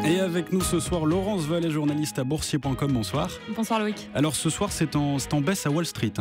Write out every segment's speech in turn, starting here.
Et avec nous ce soir, Laurence Vallée, journaliste à boursier.com. Bonsoir. Bonsoir Loïc. Alors ce soir, c'est en baisse à Wall Street.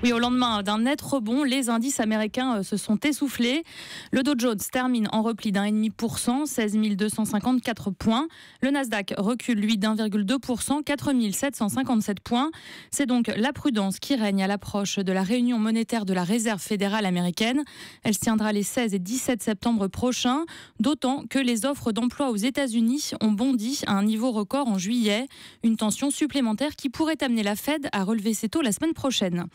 Oui, au lendemain d'un net rebond, les indices américains se sont essoufflés. Le Dow Jones termine en repli d'1,5%, 16 254 points. Le Nasdaq recule, lui, d'1,2%, 4 757 points. C'est donc la prudence qui règne à l'approche de la réunion monétaire de la Réserve fédérale américaine. Elle se tiendra les 16 et 17 septembre prochains, d'autant que les offres d'emploi aux États-Unis ont bondi à un niveau record en juillet. Une tension supplémentaire qui pourrait amener la Fed à relever ses taux la semaine prochaine.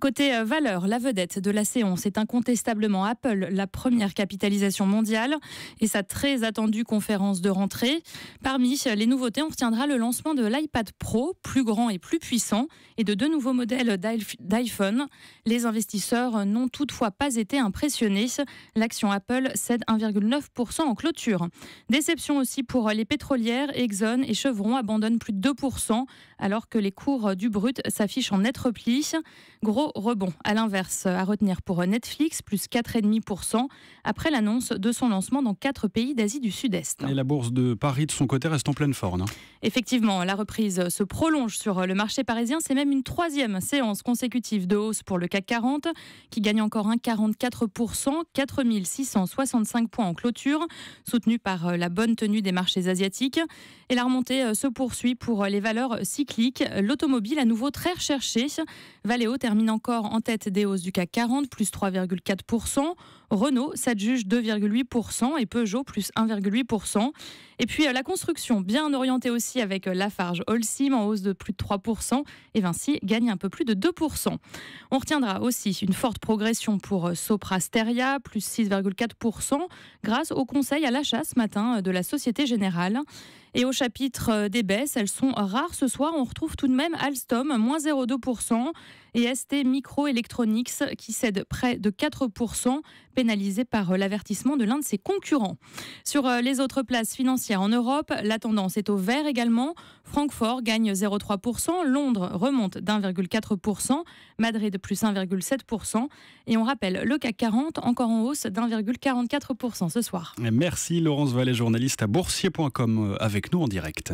Côté valeur, la vedette de la séance est incontestablement Apple, la première capitalisation mondiale et sa très attendue conférence de rentrée. Parmi les nouveautés, on retiendra le lancement de l'iPad Pro, plus grand et plus puissant, et de 2 nouveaux modèles d'iPhone. Les investisseurs n'ont toutefois pas été impressionnés. L'action Apple cède 1,9% en clôture. Déception aussi pour les pétrolières. Exxon et Chevron abandonnent plus de 2%, alors que les cours du brut s'affichent en net repli. Gros rebond, à l'inverse, à retenir pour Netflix, plus 4,5%, après l'annonce de son lancement dans 4 pays d'Asie du Sud-Est. Et la bourse de Paris, de son côté, reste en pleine forme. Effectivement, la reprise se prolonge sur le marché parisien. C'est même une 3e séance consécutive de hausse pour le CAC 40, qui gagne encore 1,44%, 4 665 points en clôture, soutenu par la bonne tenue des marchés asiatiques. Et la remontée se poursuit pour les valeurs cycliques. L'automobile, à nouveau très recherchée. Valeo termine encore en tête des hausses du CAC 40, plus 3,4%. Renault s'adjuge 2,8% et Peugeot, plus 1,8%. Et puis la construction, bien orientée aussi avec Lafarge Holcim en hausse de plus de 3%. Et Vinci gagne un peu plus de 2%. On retiendra aussi une forte progression pour Sopra Steria, plus 6,4%, grâce au conseil à l'achat ce matin de la Société Générale. Et au chapitre des baisses, elles sont rares ce soir. On retrouve tout de même Alstom, moins 0,2%, et ST Microelectronics qui cède près de 4%, pénalisé par l'avertissement de l'un de ses concurrents. Sur les autres places financières en Europe, la tendance est au vert également. Francfort gagne 0,3%, Londres remonte d'1,4%, Madrid plus 1,7%. Et on rappelle le CAC 40 encore en hausse d'1,44% ce soir. Merci Laurence Vallée, journaliste à boursier.com, avec nous en direct.